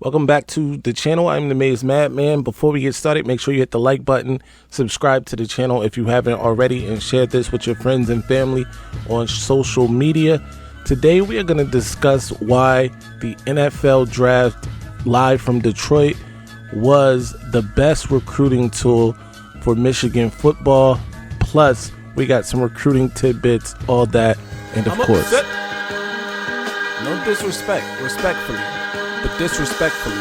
Welcome back to the channel. I'm the Maize Madman. Before we get started, make sure you hit the like button, subscribe to the channel if you haven't already, and share this with your friends and family on social media. Today we are going to discuss why the NFL Draft live from Detroit was the best recruiting tool for Michigan football. Plus, we got some recruiting tidbits, all that, and of course, no disrespect, respectfully. But disrespectfully,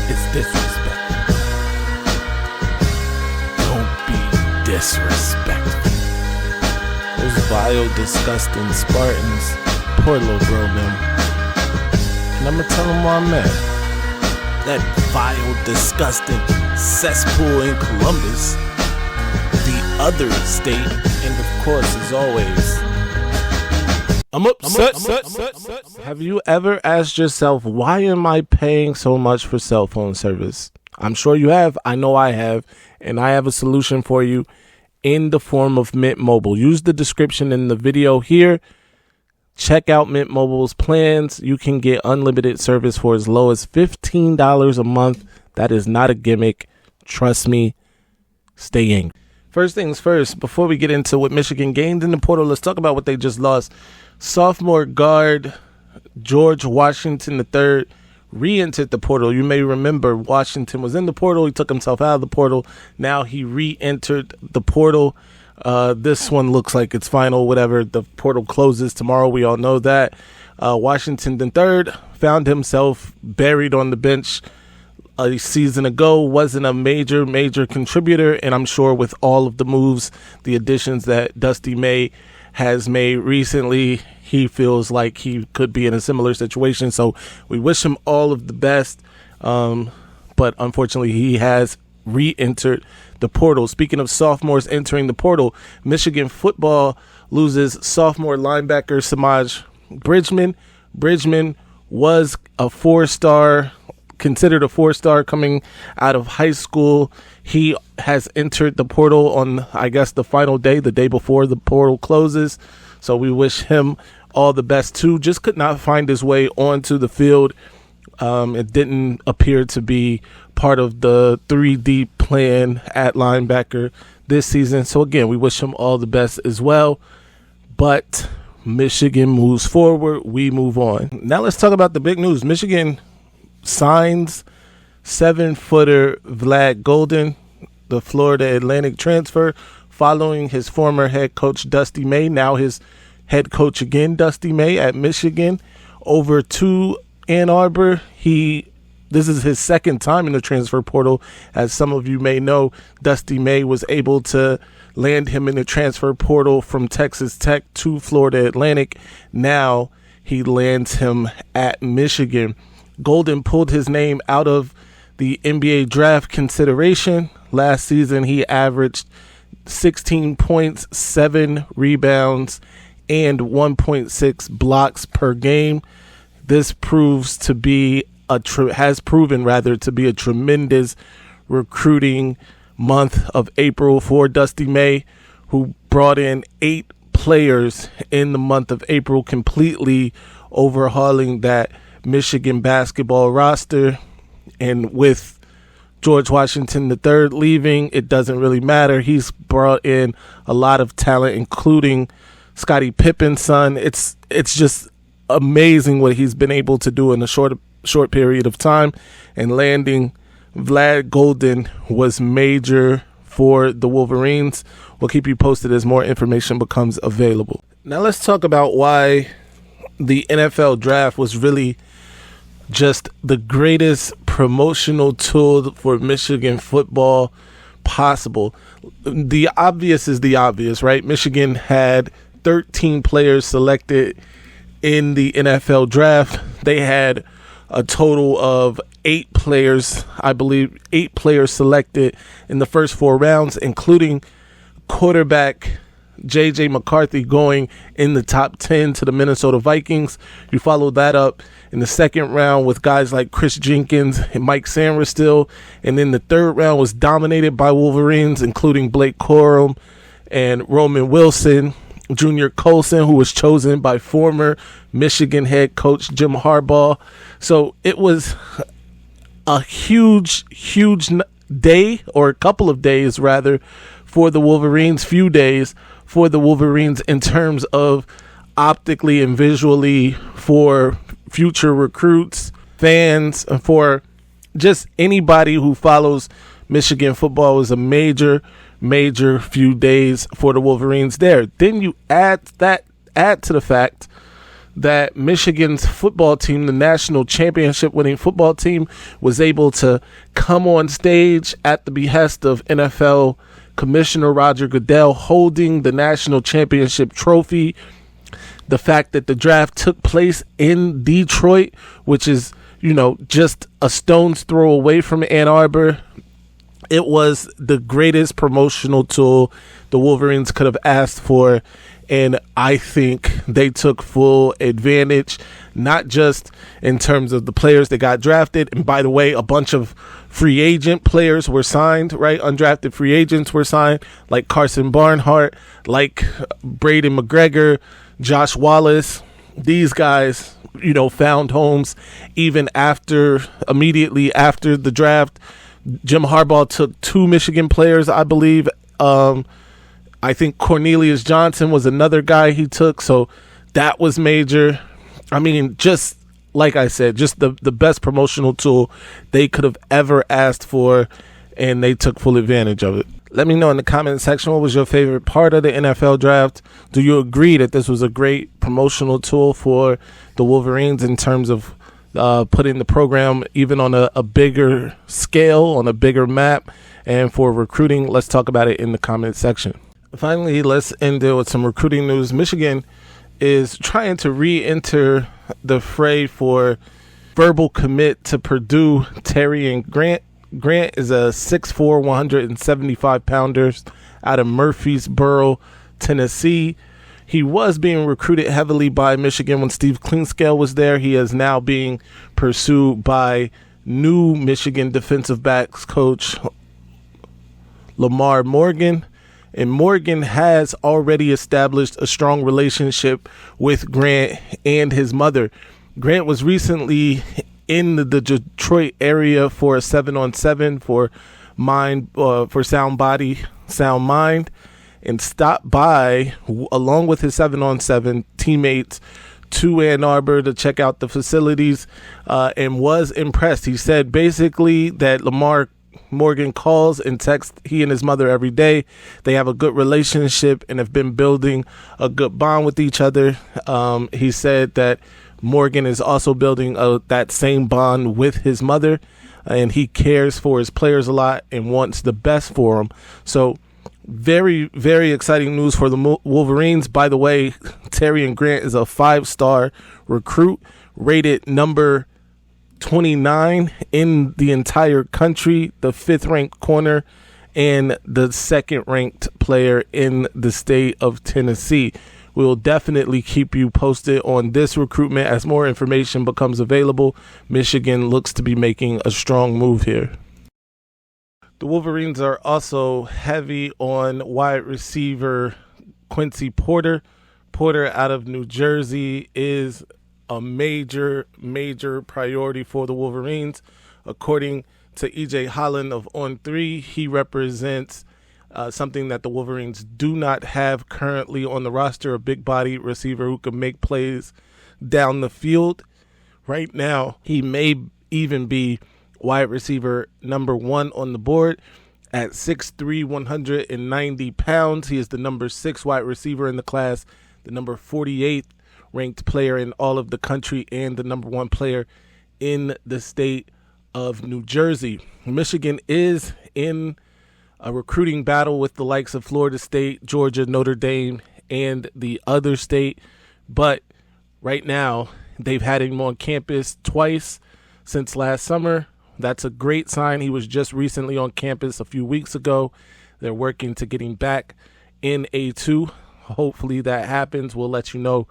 it's disrespect. Don't be disrespectful. Those vile, disgusting Spartans. Poor little bro, man. And I'm gonna tell him why I'm mad. That vile, disgusting cesspool in Columbus, the other state, and of course, as always, I'm upset. Have you ever asked yourself, why am I paying so much for cell phone service? I'm sure you have. I know I have. And I have a solution for you in the form of Mint Mobile. Use the description in the video here. Check out Mint Mobile's plans. You can get unlimited service for as low as $15 a month. That is not a gimmick. Trust me. Stay angry. First things first, before we get into what Michigan gained in the portal, let's talk about what they just lost. Sophomore guard George Washington III re-entered the portal. You may remember Washington was in the portal. He took himself out of the portal. Now he re-entered the portal. This one looks like it's final, whatever. The portal closes tomorrow. We all know that. Washington III found himself buried on the bench a season ago, wasn't a major contributor, and I'm sure with all of the moves, the additions that Dusty May has made recently, he feels like he could be in a similar situation. So we wish him all of the best, but unfortunately he has re-entered the portal. Speaking of sophomores entering the portal, Michigan football loses sophomore linebacker Samaj Bridgman. Bridgman was a considered a four-star coming out of high school. He has entered the portal on, I guess, the final day, the day before the portal closes. So we wish him all the best too. Just could not find his way onto the field. It didn't appear to be part of the 3D plan at linebacker this season. So again, we wish him all the best as well. But Michigan moves forward. We move on. Now let's talk about the big news. Michigan signs 7-footer Vlad Golden, the Florida Atlantic transfer, following his former head coach Dusty May, now his head coach again, Dusty May at Michigan, over to Ann Arbor. This is his second time in the transfer portal. As some of you may know, Dusty May was able to land him in the transfer portal from Texas Tech to Florida Atlantic. Now he lands him at Michigan. Golden pulled his name out of the NBA draft consideration. Last season, he averaged 16 points, 7 rebounds, and 1.6 blocks per game. This has proven to be a tremendous recruiting month of April for Dusty May, who brought in 8 players in the month of April, completely overhauling that Michigan basketball roster. And with George Washington III leaving, it doesn't really matter. He's brought in a lot of talent, including Scottie Pippen's son. It's just amazing what he's been able to do in a short period of time. And landing Vlad Golden was major for the Wolverines. We'll keep you posted as more information becomes available. Now let's talk about why the NFL draft was really just the greatest promotional tool for Michigan football possible. The obvious is the obvious, right? Michigan had 13 players selected in the NFL draft. They had a total of 8 players, I believe, 8 players selected in the first 4 rounds, including quarterback J.J. McCarthy going in the top 10 to the Minnesota Vikings. You followed that up in the second round with guys like Chris Jenkins and Mike Sainristil. And then the third round was dominated by Wolverines, including Blake Corum and Roman Wilson. Junior Colson, who was chosen by former Michigan head coach Jim Harbaugh. So it was a huge day, or a couple of days rather, for the Wolverines, few days for the Wolverines in terms of optically and visually for future recruits, fans, and for just anybody who follows Michigan football. Was a major few days for the Wolverines there. Then you add to the fact that Michigan's football team, the national championship winning football team, was able to come on stage at the behest of NFL Commissioner Roger Goodell, holding the national championship trophy. The fact that the draft took place in Detroit, which is, just a stone's throw away from Ann Arbor. It was the greatest promotional tool the Wolverines could have asked for, and I think they took full advantage, not just in terms of the players that got drafted. And by the way, a bunch of free agent players were signed, right? Undrafted free agents were signed, like Carson Barnhart, like Braden McGregor, Josh Wallace. These guys, found homes even immediately after the draft. Jim Harbaugh took 2 Michigan players, I believe. I think Cornelius Johnson was another guy he took, so that was major. I mean, just like I said, just the best promotional tool they could have ever asked for, and they took full advantage of it. Let me know in the comment section, what was your favorite part of the NFL draft? Do you agree that this was a great promotional tool for the Wolverines in terms of putting the program even on a bigger scale, on a bigger map, and for recruiting? Let's talk about it in the comment section. Finally, let's end it with some recruiting news. Michigan is trying to re-enter the fray for verbal commit to Purdue Tarrion Grant. Grant is a 6'4", 175-pounder out of Murfreesboro, Tennessee. He was being recruited heavily by Michigan when Steve Cleanscale was there. He is now being pursued by new Michigan defensive backs coach Lamar Morgan. And Morgan has already established a strong relationship with Grant and his mother. Grant was recently in the Detroit area for a 7-on-7 for Sound Body, Sound Mind, and stopped by along with his 7-on-7 teammates to Ann Arbor to check out the facilities, and was impressed. He said basically that Lamar Morgan calls and texts he and his mother every day. They have a good relationship and have been building a good bond with each other. He said that Morgan is also building that same bond with his mother, and he cares for his players a lot and wants the best for them. So very, very exciting news for the Wolverines. By the way, Tarrion Grant is a 5-star recruit, rated number 29 in the entire country, the 5th-ranked corner, and the 2nd-ranked player in the state of Tennessee. We will definitely keep you posted on this recruitment as more information becomes available. Michigan looks to be making a strong move here. The Wolverines are also heavy on wide receiver Quincy Porter. Porter out of New Jersey is a major priority for the Wolverines. According to EJ Holland of On3, he represents something that the Wolverines do not have currently on the roster, a big body receiver who can make plays down the field. Right now, he may even be wide receiver number 1 on the board at 6'3", 190 pounds. He is the number 6 wide receiver in the class, the number 48th ranked player in all of the country, and the number 1 player in the state of New Jersey. Michigan is in a recruiting battle with the likes of Florida State, Georgia, Notre Dame, and the other state. But right now, they've had him on campus twice since last summer. That's a great sign. He was just recently on campus a few weeks ago. They're working to get him back in A2. Hopefully that happens. We'll let you know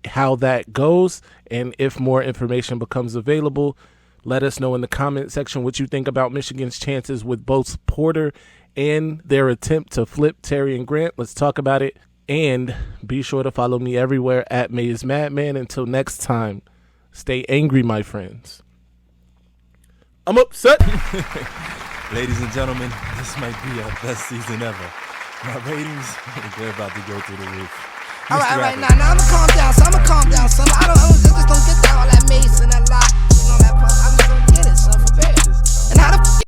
how that goes. And if more information becomes available, let us know in the comment section what you think about Michigan's chances with both Porter and their attempt to flip Tarrion Grant. Let's talk about it. And be sure to follow me everywhere at Maize Madman. Until next time, stay angry, my friends. I'm upset. Ladies and gentlemen, this might be our best season ever. My ratings, they're about to go through the roof. All right, now I'ma calm down, son. I just don't get down all that